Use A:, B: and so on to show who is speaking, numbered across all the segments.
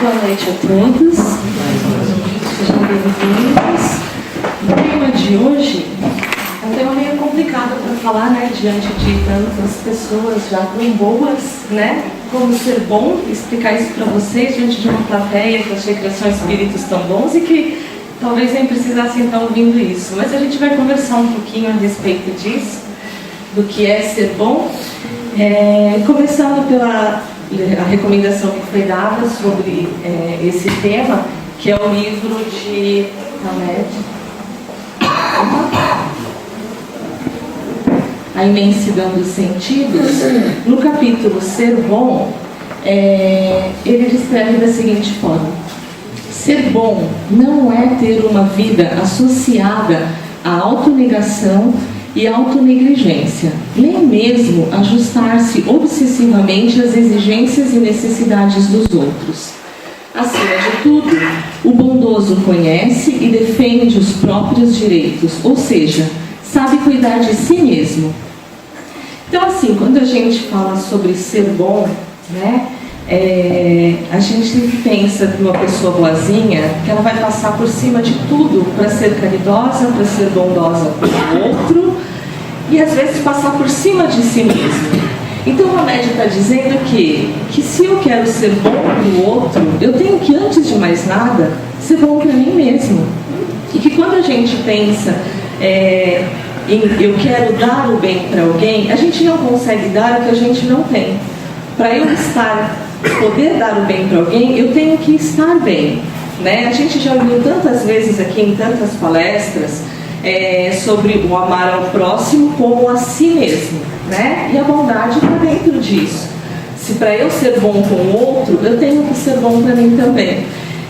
A: Boa noite a todos. Sejam bem-vindos. O tema de hoje é um tema meio complicado para falar, né? Diante de tantas pessoas já tão boas, né? Como ser bom, explicar isso para vocês diante de uma plateia que eu achei que são espíritos tão bons e que talvez nem precisassem estar ouvindo isso. Mas a gente vai conversar um pouquinho a respeito disso, do que é ser bom. Começando pela a recomendação que foi dada sobre esse tema, que é o livro de Hamed, A Imensidão dos Sentidos. No capítulo Ser Bom, ele descreve da seguinte forma: ser bom não é ter uma vida associada à autonegação e autonegligência, nem mesmo ajustar-se obsessivamente às exigências e necessidades dos outros. Acima de tudo, o bondoso conhece e defende os próprios direitos, ou seja, sabe cuidar de si mesmo. Então, assim, quando a gente fala sobre ser bom, né, a gente pensa de uma pessoa boazinha, que ela vai passar por cima de tudo para ser caridosa, para ser bondosa com o outro, e às vezes passar por cima de si mesmo. Então o Hamed está dizendo que se eu quero ser bom para o outro, eu tenho que, antes de mais nada, ser bom para mim mesmo. E que quando a gente pensa em eu quero dar o bem para alguém, a gente não consegue dar o que a gente não tem. Para eu poder dar o bem para alguém, eu tenho que estar bem, né? A gente já ouviu tantas vezes aqui em tantas palestras sobre o amar ao próximo como a si mesmo, né? E a bondade está dentro disso. Se para eu ser bom com o outro, eu tenho que ser bom para mim também.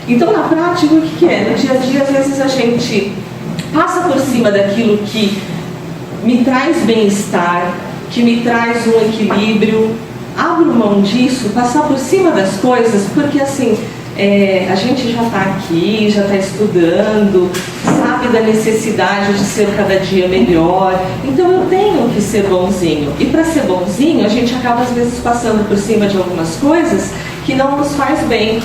A: Então, na prática, o que é? No dia a dia, às vezes a gente passa por cima daquilo que me traz bem-estar, que me traz um equilíbrio, abro mão disso, passar por cima das coisas, porque assim, a gente já está aqui, já está estudando, sabe da necessidade de ser cada dia melhor, então eu tenho que ser bonzinho. E para ser bonzinho, a gente acaba às vezes passando por cima de algumas coisas que não nos faz bem.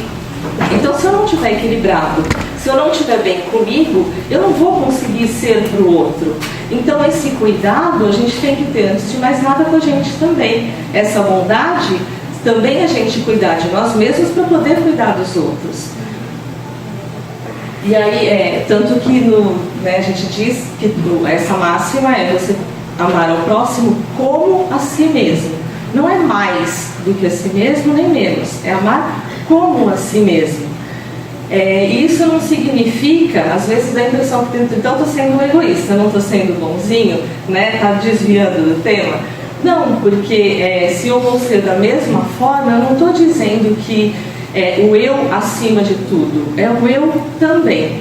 A: Então, se eu não estiver equilibrado, se eu não estiver bem comigo, eu não vou conseguir ser para o outro. Então, esse cuidado a gente tem que ter, antes de mais nada, com a gente também. Essa bondade, também a gente cuidar de nós mesmos para poder cuidar dos outros. E aí, tanto que a gente diz que essa máxima é você amar ao próximo como a si mesmo. Não é mais do que a si mesmo, nem menos. É amar como a si mesmo. E isso não significa, às vezes dá a impressão que então estou sendo egoísta, não estou sendo bonzinho, né? Está desviando do tema. Não, porque se eu vou ser da mesma forma, eu não estou dizendo que o eu acima de tudo, é o eu também.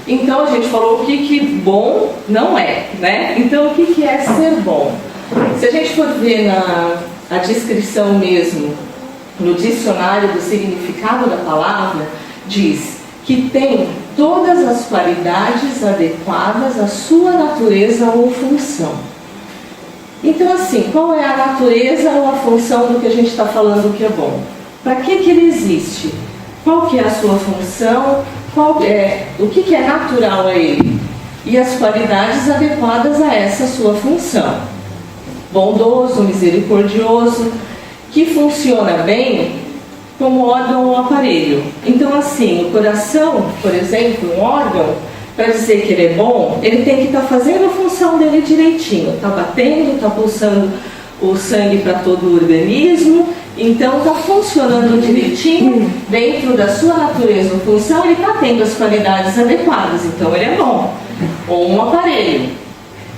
A: Então a gente falou o que bom não é, né? Então o que é ser bom? Se a gente for ver a descrição mesmo, no dicionário do significado da palavra, diz que tem todas as qualidades adequadas à sua natureza ou função. Então, assim, qual é a natureza ou a função do que a gente está falando que é bom? Para que ele existe? Qual que é a sua função? O que é natural a ele? E as qualidades adequadas a essa sua função. Bondoso, misericordioso, que funciona bem como órgão ou aparelho. Então, assim, o coração, por exemplo, um órgão, para dizer que ele é bom, ele tem que estar fazendo a função dele direitinho. Está batendo, está pulsando o sangue para todo o organismo, então está funcionando direitinho, dentro da sua natureza ou função, ele está tendo as qualidades adequadas, então ele é bom. Ou um aparelho,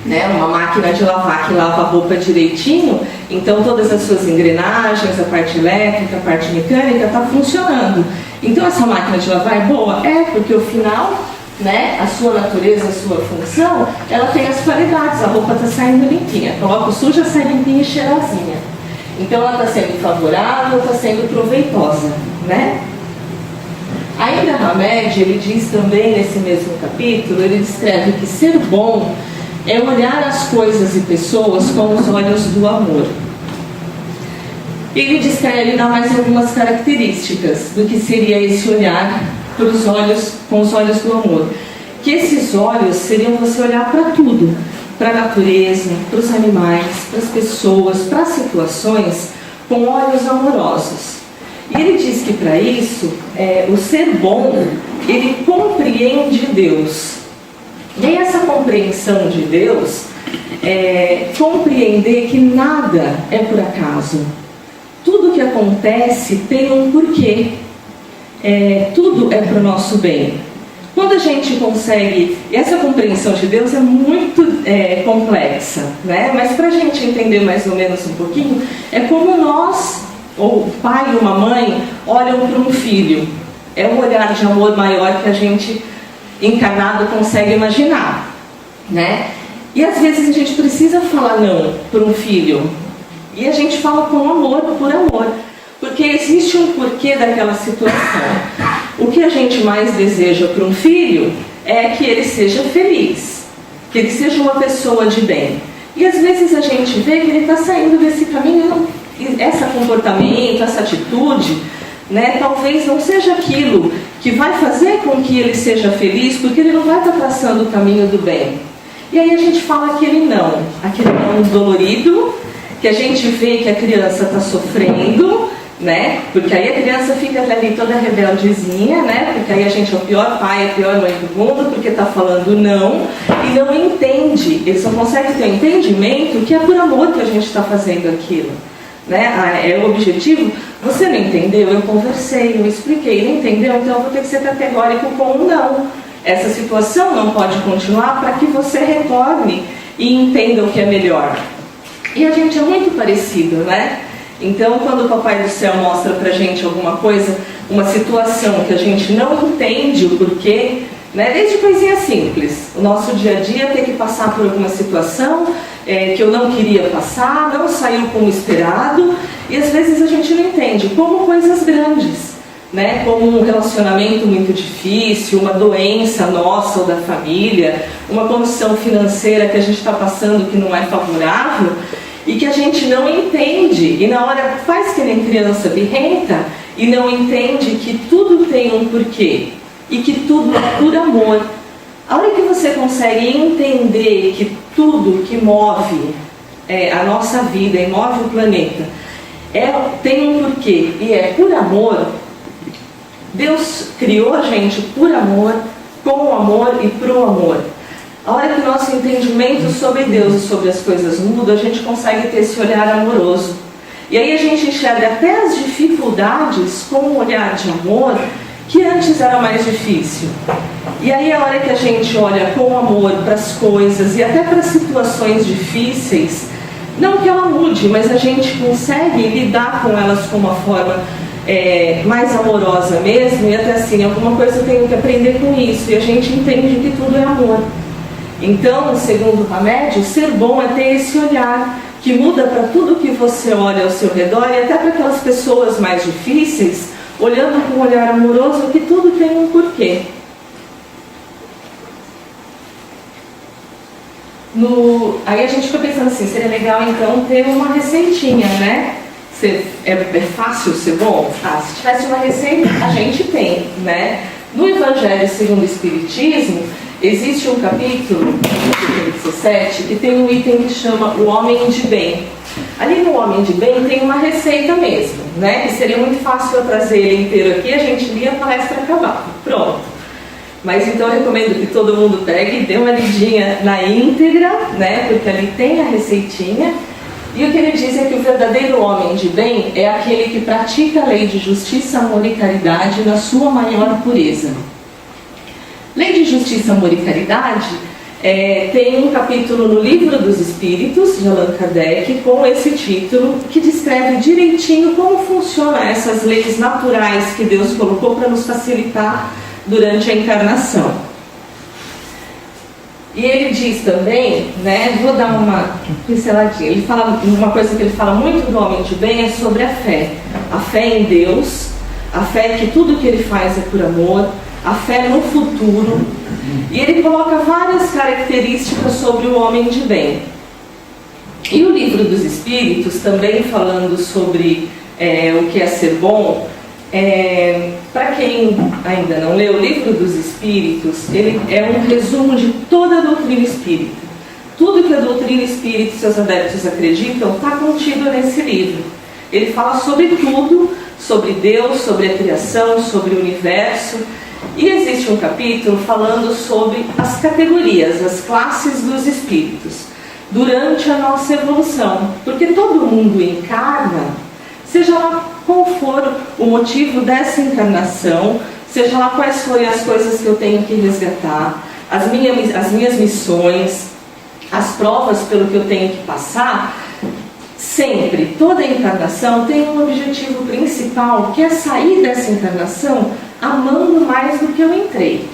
A: né? Uma máquina de lavar que lava a roupa direitinho, então todas as suas engrenagens, a parte elétrica, a parte mecânica está funcionando. Então essa máquina de lavar é boa? É, porque o final, né, a sua natureza, a sua função, ela tem as qualidades, a roupa está saindo limpinha, coloca suja, sai limpinha e cheirosinha. Então ela está sendo favorável, está sendo proveitosa, né? Ainda Hamed, ele diz também nesse mesmo capítulo, ele descreve que ser bom é olhar as coisas e pessoas com os olhos do amor. Ele descreve, dá mais algumas características do que seria esse olhar com os olhos do amor. Que esses olhos seriam você olhar para tudo, para a natureza, para os animais, para as pessoas, para as situações, com olhos amorosos. E ele diz que para isso, o ser bom, ele compreende Deus. E aí essa compreensão de Deus compreender que nada é por acaso. Tudo que acontece tem um porquê. Tudo é para o nosso bem. Quando a gente consegue, essa compreensão de Deus é muito complexa, né? Mas para a gente entender mais ou menos um pouquinho, é como nós, ou o pai e uma mãe, olham para um filho. É um olhar de amor maior que a gente, encarnado, consegue imaginar, né? E às vezes a gente precisa falar não para um filho. E a gente fala com amor, por amor. Porque existe um porquê daquela situação. O que a gente mais deseja para um filho é que ele seja feliz, que ele seja uma pessoa de bem. E às vezes a gente vê que ele está saindo desse caminho, esse comportamento, essa atitude, né, talvez não seja aquilo que vai fazer com que ele seja feliz, porque ele não vai estar traçando o caminho do bem. E aí a gente fala aquele não dolorido, que a gente vê que a criança está sofrendo, né? Porque aí a criança fica ali toda rebeldezinha, né? Porque aí a gente é o pior pai, a pior mãe do mundo, porque está falando não e não entende. Ele só consegue ter um entendimento que é por amor que a gente está fazendo aquilo, né? É o objetivo. Você não entendeu? Eu conversei, eu expliquei. Não entendeu? Então eu vou ter que ser categórico com um não. Essa situação não pode continuar para que você retorne e entenda o que é melhor. E a gente é muito parecido, né? Então, quando o Papai do Céu mostra pra gente alguma coisa, uma situação que a gente não entende o porquê, né? Desde coisinha simples, o nosso dia a dia ter que passar por alguma situação que eu não queria passar, não saiu como esperado, e às vezes a gente não entende, como coisas grandes, né? Como um relacionamento muito difícil, uma doença nossa ou da família, uma condição financeira que a gente está passando que não é favorável, e que a gente não entende, e na hora faz que nem criança birrenta, e não entende que tudo tem um porquê, e que tudo é por amor. A hora que você consegue entender que tudo que move a nossa vida e move o planeta tem um porquê, e é por amor. Deus criou a gente por amor, com o amor e pro amor. A hora que o nosso entendimento sobre Deus e sobre as coisas muda, a gente consegue ter esse olhar amoroso. E aí a gente enxerga até as dificuldades com um olhar de amor que antes era mais difícil. E aí a hora que a gente olha com amor para as coisas e até para as situações difíceis, não que ela mude, mas a gente consegue lidar com elas com uma forma mais amorosa mesmo, e até assim, alguma coisa eu tenho que aprender com isso, e a gente entende que tudo é amor. Então, segundo o Hamed, ser bom é ter esse olhar que muda para tudo que você olha ao seu redor, e até para aquelas pessoas mais difíceis, olhando com um olhar amoroso, que tudo tem um porquê. Aí a gente fica pensando assim, seria legal então ter uma receitinha, né? É fácil ser bom? Se tivesse uma receita, a gente tem, né? No Evangelho segundo o Espiritismo, existe um capítulo, 17, que tem um item que chama o Homem de Bem. Ali no Homem de Bem tem uma receita mesmo, né? Que seria muito fácil eu trazer ele inteiro aqui, a gente lia a palestra acabava. Pronto. Mas então eu recomendo que todo mundo pegue e dê uma lidinha na íntegra, né? Porque ali tem a receitinha. E o que ele diz é que o verdadeiro homem de bem é aquele que pratica a lei de justiça, amor e caridade na sua maior pureza. Lei de justiça, amor e caridade tem um capítulo no Livro dos Espíritos, de Allan Kardec, com esse título, que descreve direitinho como funcionam essas leis naturais que Deus colocou para nos facilitar durante a encarnação. E ele diz também, né, vou dar uma pinceladinha, ele fala, uma coisa que ele fala muito do homem de bem é sobre a fé. A fé em Deus, a fé que tudo que ele faz é por amor, a fé no futuro. E ele coloca várias características sobre o homem de bem. E o Livro dos Espíritos, também falando sobre o que é ser bom, para quem ainda não leu, o Livro dos Espíritos, ele é um resumo de toda a doutrina espírita. Tudo que a doutrina espírita e seus adeptos acreditam está contido nesse livro. Ele fala sobre tudo, sobre Deus, sobre a criação, sobre o universo. E existe um capítulo falando sobre as categorias, as classes dos espíritos, durante a nossa evolução. Porque todo mundo encarna, seja lá qual for o motivo dessa encarnação, seja lá quais forem as coisas que eu tenho que resgatar, as minhas missões, as provas pelo que eu tenho que passar, sempre, toda encarnação tem um objetivo principal, que é sair dessa encarnação amando mais do que eu entrei,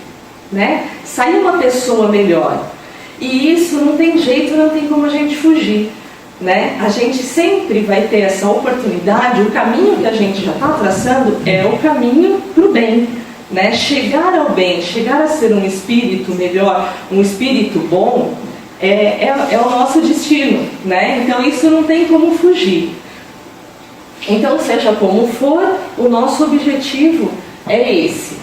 A: né? Sair uma pessoa melhor. E isso não tem jeito, não tem como a gente fugir, né? A gente sempre vai ter essa oportunidade. O caminho que a gente já está traçando é o caminho para o bem, né? Chegar ao bem, chegar a ser um espírito melhor, um espírito bom, é o nosso destino, né? Então isso não tem como fugir. Então, seja como for, o nosso objetivo é esse.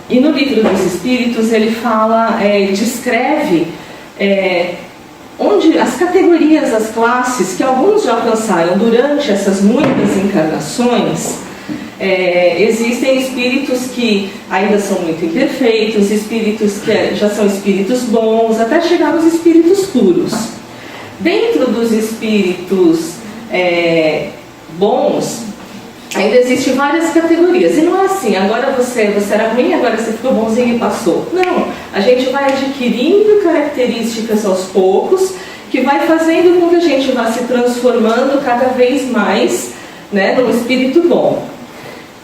A: E no Livro dos Espíritos ele fala, descreve onde as categorias, as classes que alguns já alcançaram durante essas muitas encarnações. Existem espíritos que ainda são muito imperfeitos, espíritos que já são espíritos bons, até chegar nos espíritos puros. Dentro dos espíritos bons, ainda existem várias categorias. E não é assim, agora você era ruim, agora você ficou bonzinho e passou. Não, a gente vai adquirindo características aos poucos, que vai fazendo com que a gente vá se transformando cada vez mais, né, num espírito bom.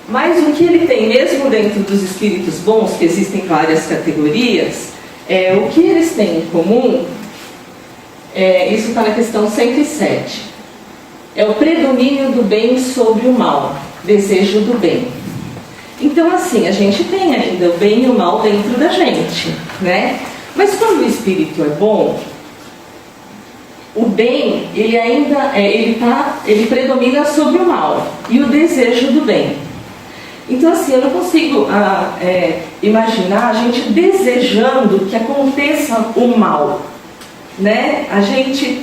A: Mas o que ele tem mesmo dentro dos espíritos bons, que existem várias categorias, o que eles têm em comum, isso está na questão 107. É o predomínio do bem sobre o mal, desejo do bem. Então, assim, a gente tem ainda o bem e o mal dentro da gente, né? Mas quando o espírito é bom, o bem, ele ainda ele predomina sobre o mal e o desejo do bem. Então, assim, eu não consigo imaginar a gente desejando que aconteça o mal, né? A gente,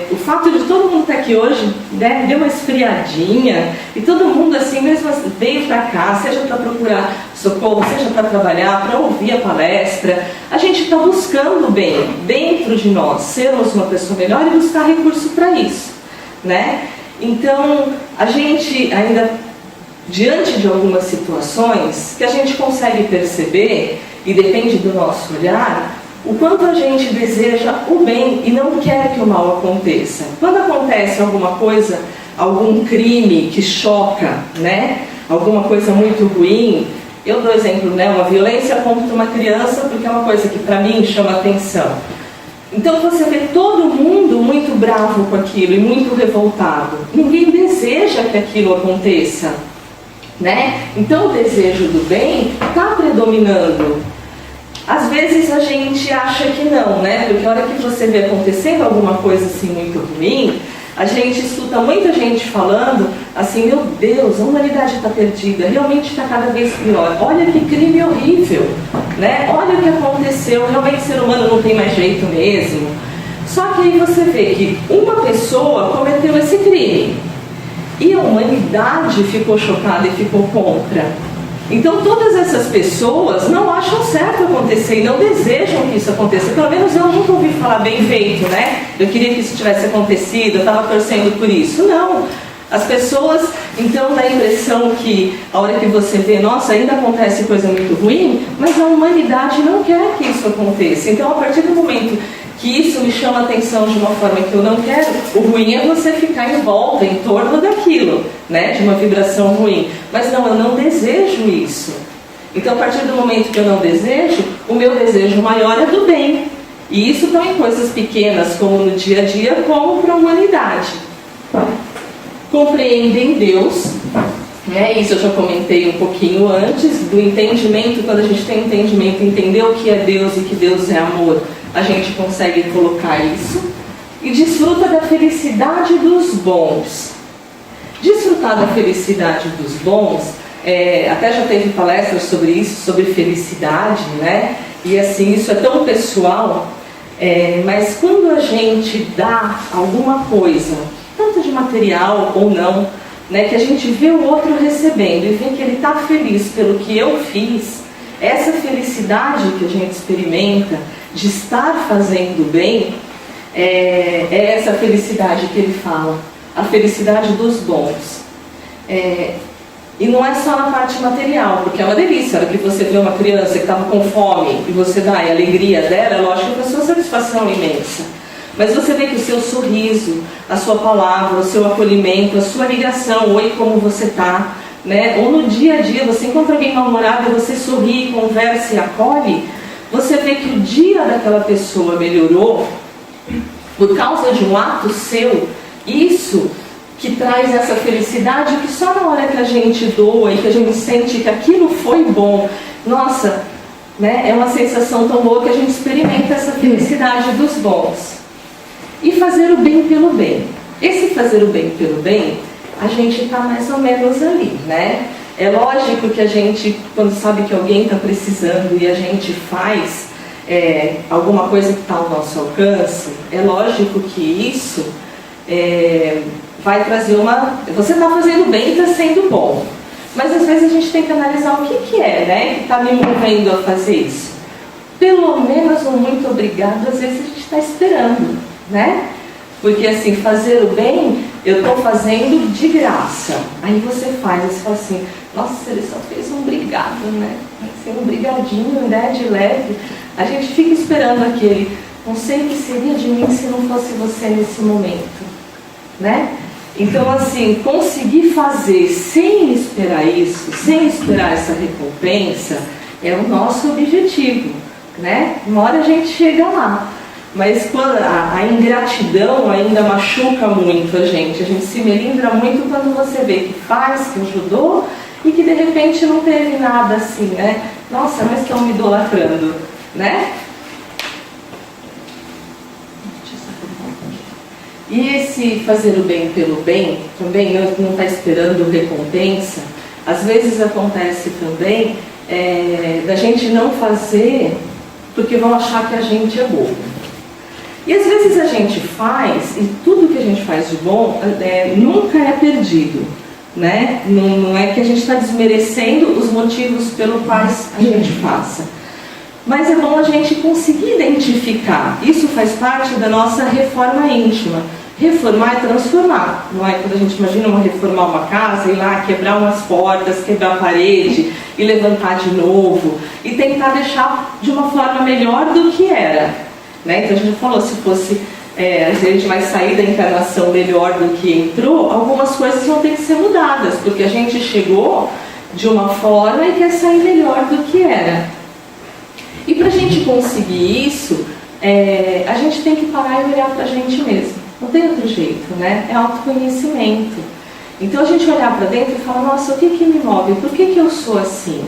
A: o fato de todo mundo estar aqui hoje, né, deu uma esfriadinha e todo mundo, assim, mesmo veio para cá, seja para procurar socorro, seja para trabalhar, para ouvir a palestra. A gente está buscando o bem dentro de nós, sermos uma pessoa melhor e buscar recurso para isso, né? Então, a gente ainda, diante de algumas situações que a gente consegue perceber, e depende do nosso olhar, o quanto a gente deseja o bem e não quer que o mal aconteça. Quando acontece alguma coisa, algum crime que choca, né? Alguma coisa muito ruim, eu dou exemplo, né? Uma violência contra uma criança, porque é uma coisa que para mim chama atenção. Então você vê todo mundo muito bravo com aquilo e muito revoltado. Ninguém deseja que aquilo aconteça, né? Então o desejo do bem está predominando. Às vezes a gente acha que não, né? Porque a hora que você vê acontecendo alguma coisa assim muito ruim, a gente escuta muita gente falando assim: meu Deus, a humanidade está perdida, realmente está cada vez pior, olha que crime horrível, né? Olha o que aconteceu, realmente o ser humano não tem mais jeito mesmo. Só que aí você vê que uma pessoa cometeu esse crime e a humanidade ficou chocada e ficou contra. Então todas essas pessoas não acham certo acontecer e não desejam que isso aconteça. Pelo menos eu nunca ouvi falar bem feito, né? Eu queria que isso tivesse acontecido, eu estava torcendo por isso. Não. As pessoas, então, dá a impressão que a hora que você vê, nossa, ainda acontece coisa muito ruim, mas a humanidade não quer que isso aconteça. Então, a partir do momento que isso me chama a atenção de uma forma que eu não quero, o ruim é você ficar em volta, em torno daquilo, né, de uma vibração ruim. Mas não, eu não desejo isso. Então, a partir do momento que eu não desejo, o meu desejo maior é do bem. E isso estão em coisas pequenas, como no dia a dia, como para a humanidade. Compreendem Deus, né? Isso eu já comentei um pouquinho antes, do entendimento. Quando a gente tem entendimento, entender o que é Deus e que Deus é amor, a gente consegue colocar isso. E desfruta da felicidade dos bons. Desfrutar da felicidade dos bons, até já teve palestras sobre isso, sobre felicidade, né? E assim, isso é tão pessoal, mas quando a gente dá alguma coisa, tanto de material ou não, né, que a gente vê o outro recebendo e vê que ele está feliz pelo que eu fiz, essa felicidade que a gente experimenta de estar fazendo bem, é essa felicidade que ele fala, a felicidade dos bons. E não é só na parte material, porque é uma delícia, a hora que você vê uma criança que estava com fome e você dá a alegria dela, é lógico que a sua satisfação é imensa. Mas você vê que o seu sorriso, a sua palavra, o seu acolhimento, a sua ligação, oi, como você está, né? Ou no dia a dia, você encontra alguém mal-humorado e você sorri, conversa e acolhe, você vê que o dia daquela pessoa melhorou por causa de um ato seu. Isso que traz essa felicidade que só na hora que a gente doa e que a gente sente que aquilo foi bom, nossa, né, é uma sensação tão boa que a gente experimenta essa felicidade dos bons. E fazer o bem pelo bem. Esse fazer o bem pelo bem, a gente está mais ou menos ali, né? É lógico que a gente, quando sabe que alguém está precisando e a gente faz alguma coisa que está ao nosso alcance, é lógico que isso vai trazer você está fazendo bem e está sendo bom. Mas às vezes a gente tem que analisar o que é, né, que está me movendo a fazer isso. Pelo menos um muito obrigado, às vezes a gente está esperando, né? Porque assim, fazer o bem, eu estou fazendo de graça. Aí você faz, você fala assim, nossa, ele só fez um obrigado, né? Assim, um brigadinho, né, de leve. A gente fica esperando aquele, não sei o que seria de mim se não fosse você nesse momento, né? Então assim, conseguir fazer sem esperar isso, sem esperar essa recompensa, é o nosso objetivo, né? Uma hora a gente chega lá. Mas quando a ingratidão ainda machuca muito a gente se melindra muito quando você vê que faz, que ajudou e que de repente não teve nada assim, né? Nossa, mas estão me idolatrando, né? E esse fazer o bem pelo bem, também não está esperando recompensa, às vezes acontece também da gente não fazer porque vão achar que a gente é bobo. E às vezes a gente faz, e tudo que a gente faz de bom nunca é perdido, né? Não é que a gente está desmerecendo os motivos pelos quais a gente faça. Mas é bom a gente conseguir identificar. Isso faz parte da nossa reforma íntima. Reformar é transformar. Não é quando a gente imagina reformar uma casa, ir lá quebrar umas portas, quebrar a parede e levantar de novo e tentar deixar de uma forma melhor do que era. Né? Então a gente falou, se fosse a gente vai sair da encarnação melhor do que entrou, algumas coisas vão ter que ser mudadas, porque a gente chegou de uma forma e quer sair melhor do que era. E para a gente conseguir isso, a gente tem que parar e olhar para a gente mesmo. Não tem outro jeito, né? É autoconhecimento. Então a gente olhar para dentro e falar, nossa, o que me move? Por que eu sou assim?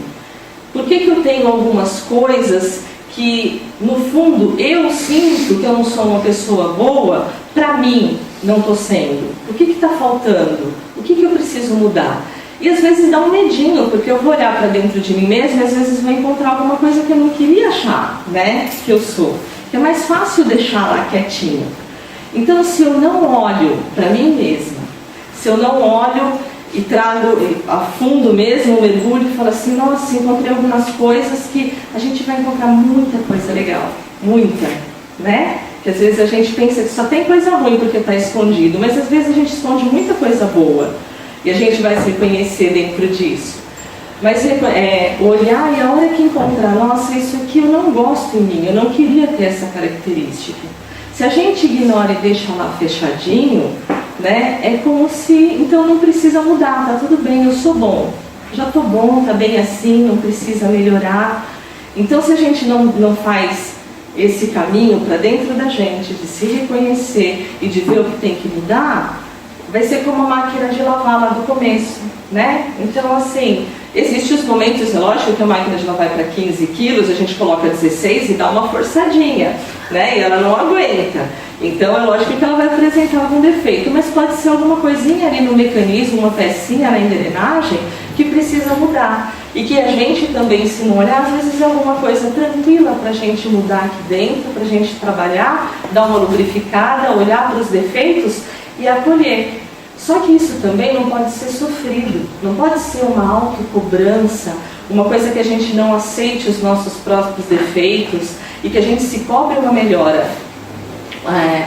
A: Por que eu tenho algumas coisas que, no fundo, eu sinto que eu não sou uma pessoa boa, para mim, não estou sendo? O que está faltando? O que eu preciso mudar? E às vezes dá um medinho, porque eu vou olhar para dentro de mim mesma e às vezes vou encontrar alguma coisa que eu não queria achar, né, que eu sou. É mais fácil deixar lá quietinho. Então, se eu não olho para mim mesma, se eu não olho e trago a fundo mesmo, mergulho e falo assim, nossa, encontrei algumas coisas que a gente vai encontrar muita coisa legal, muita, né? Que às vezes a gente pensa que só tem coisa ruim porque está escondido, mas às vezes a gente esconde muita coisa boa e a gente vai se reconhecer dentro disso. Mas olhar e a hora que encontrar, nossa, isso aqui eu não gosto em mim, eu não queria ter essa característica. Se a gente ignora e deixa lá fechadinho, né, é como se, então não precisa mudar, tá tudo bem, eu sou bom, já estou bom, tá bem assim, não precisa melhorar. Então se a gente não faz esse caminho para dentro da gente, de se reconhecer e de ver o que tem que mudar, vai ser como a máquina de lavar lá do começo, né? Então assim, existem os momentos, é lógico que a máquina de lavar é para 15 quilos, a gente coloca 16 e dá uma forçadinha, né? E ela não aguenta. Então é lógico que ela vai apresentar algum defeito, mas pode ser alguma coisinha ali no mecanismo, uma pecinha na engrenagem que precisa mudar. E que a gente também, se não olhar, às vezes é alguma coisa tranquila para a gente mudar aqui dentro, para a gente trabalhar, dar uma lubrificada, olhar para os defeitos e acolher. Só que isso também não pode ser sofrido, não pode ser uma autocobrança, uma coisa que a gente não aceite os nossos próprios defeitos e que a gente se cobre uma melhora.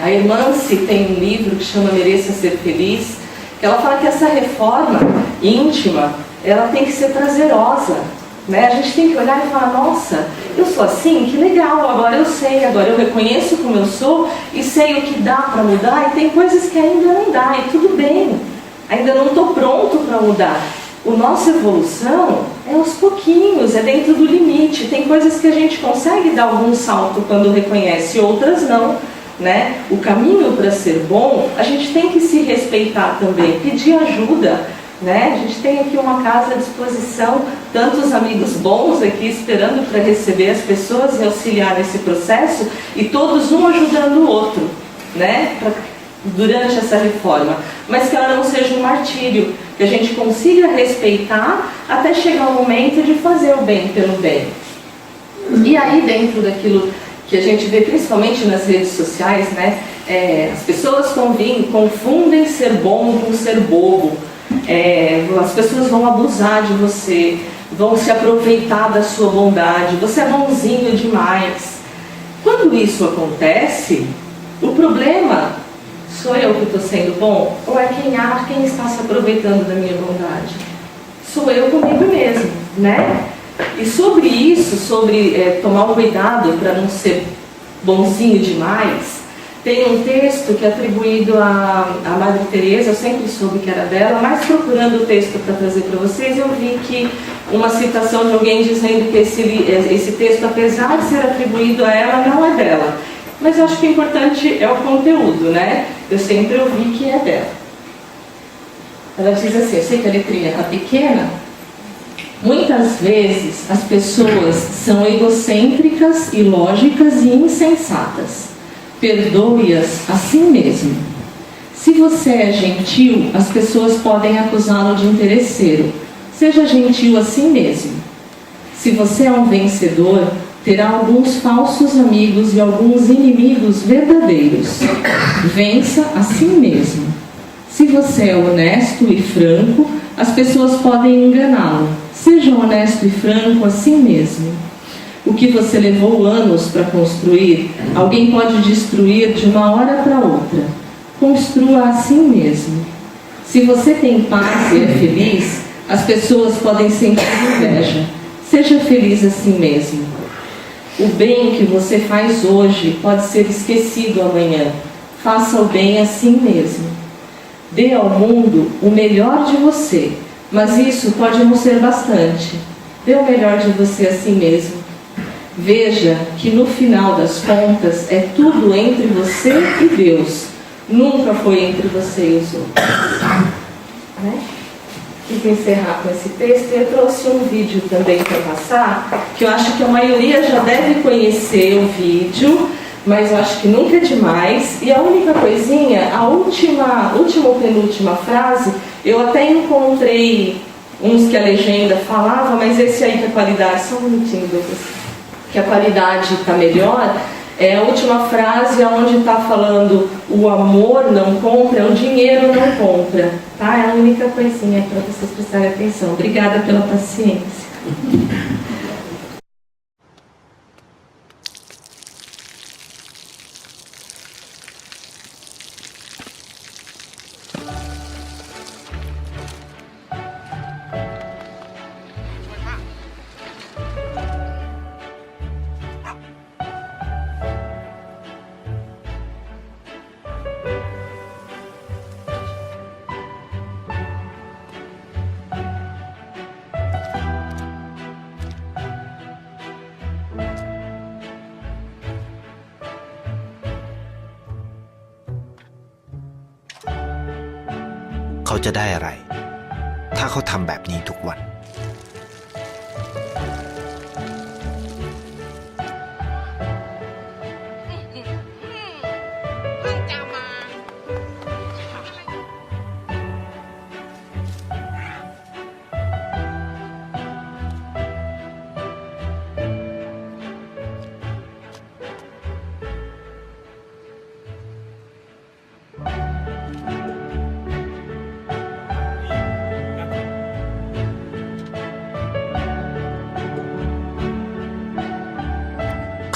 A: A irmã tem um livro que chama Mereça Ser Feliz, que ela fala que essa reforma íntima, ela tem que ser prazerosa, né? A gente tem que olhar e falar, nossa, eu sou assim, que legal, agora eu sei, agora eu reconheço como eu sou e sei o que dá para mudar, e tem coisas que ainda não dá, e tudo bem, ainda não estou pronto para mudar. A nossa evolução é aos pouquinhos, é dentro do limite, tem coisas que a gente consegue dar algum salto quando reconhece, outras não. Né? O caminho para ser bom, a gente tem que se respeitar também, pedir ajuda, né? A gente tem aqui uma casa à disposição, tantos amigos bons aqui esperando para receber as pessoas e auxiliar nesse processo, e todos um ajudando o outro, né? Durante essa reforma, mas que ela não seja um martírio, que a gente consiga respeitar até chegar o momento de fazer o bem pelo bem. E aí, dentro daquilo que a gente vê principalmente nas redes sociais, né? As pessoas confundem ser bom com ser bobo. As pessoas vão abusar de você, vão se aproveitar da sua bondade, você é bonzinho demais. Quando isso acontece, o problema sou eu que estou sendo bom ou é quem está se aproveitando da minha bondade? Sou eu comigo mesmo, né? E sobre isso, tomar um cuidado para não ser bonzinho demais, tem um texto que é atribuído à Madre Teresa, eu sempre soube que era dela, mas procurando o texto para trazer para vocês, eu vi que uma citação de alguém dizendo que esse texto, apesar de ser atribuído a ela, não é dela. Mas eu acho que o importante é o conteúdo, né? Eu sempre ouvi que é dela. Ela diz assim, eu sei que a letrinha está pequena. Muitas vezes as pessoas são egocêntricas, ilógicas e insensatas. Perdoe-as a si mesmo. Se você é gentil, as pessoas podem acusá-lo de interesseiro. Seja gentil a si mesmo. Se você é um vencedor, terá alguns falsos amigos e alguns inimigos verdadeiros. Vença a si mesmo. Se você é honesto e franco, as pessoas podem enganá-lo. Seja honesto e franco a si mesmo. O que você levou anos para construir, alguém pode destruir de uma hora para outra. Construa a si mesmo. Se você tem paz e é feliz, as pessoas podem sentir inveja. Seja feliz a si mesmo. O bem que você faz hoje pode ser esquecido amanhã. Faça o bem a si mesmo. Dê ao mundo o melhor de você, mas isso pode não ser bastante. Dê o melhor de você a si mesmo. Veja que no final das contas é tudo entre você e Deus. Nunca foi entre você e os outros. Né? Quis encerrar com esse texto e eu trouxe um vídeo também para passar, que eu acho que a maioria já deve conhecer o vídeo, mas eu acho que nunca é demais. E a única coisinha, a última ou penúltima frase, eu até encontrei uns que a legenda falava, mas esse aí que a qualidade, só um minutinho, Douglas, que a qualidade está melhor, é a última frase onde está falando o amor não compra, o dinheiro não compra, tá? É a única coisinha para vocês prestarem atenção. Obrigada pela paciência.
B: เขาจะได้อะไรถ้าเขาทำแบบนี้ทุกวัน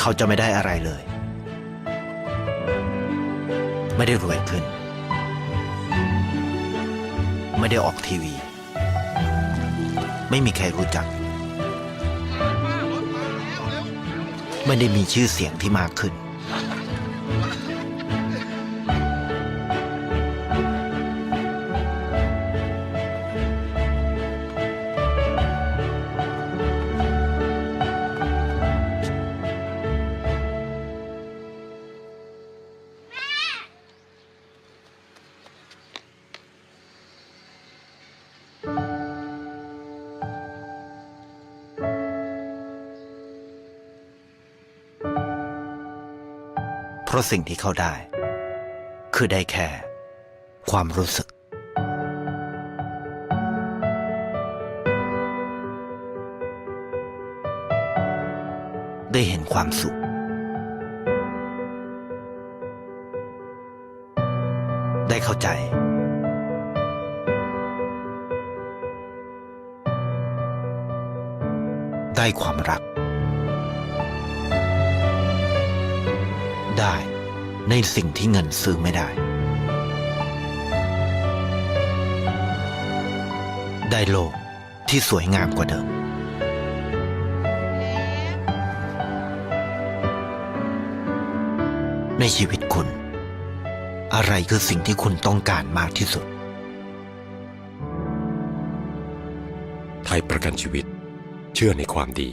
B: เขาจะไม่ได้อะไรเลย ไม่ได้รวยขึ้น ไม่ได้ออกทีวี ไม่มีใครรู้จัก ไม่ได้มีชื่อเสียงที่มากขึ้น เพราะสิ่งที่เขาได้ คือได้แค่ความรู้สึก ได้เห็นความสุข ได้เข้าใจ ได้ความรัก ได้ในสิ่งที่เงินซื้อไม่ได้ ได้โลกที่สวยงามกว่าเดิม ในชีวิตคุณ อะไรคือสิ่งที่คุณต้องการมากที่สุด
C: ไทยประกันชีวิตเชื่อในความดี